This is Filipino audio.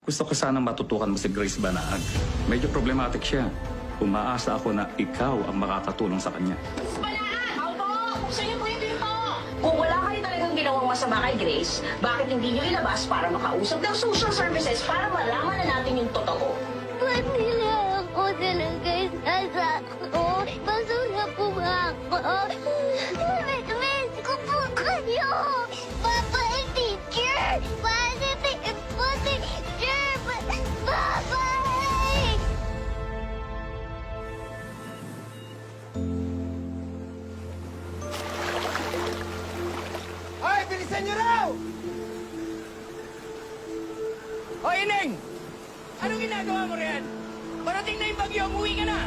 Gusto ko sanang matutukan mo si Grace Banaag. Medyo problematic siya. Umaasa ako na ikaw ang makakatulong sa kanya. Balaan! Opo! Buksan niyo po yung pinto! Kung wala kayo talagang ginawang masama kay Grace, bakit hindi niyo ilabas para makausap ng social services para malaman na natin yung totoo? Ba't nila ako talaga isasako? Basura po ba ako? Miss ko po kayo! Papa and teacher! Teacher! Bye-bye! Hoy, bilisan nyo raw! Hoy, Ineng! Anong ginagawa mo riyan? Parating na yung bagyo, umuwi ka na!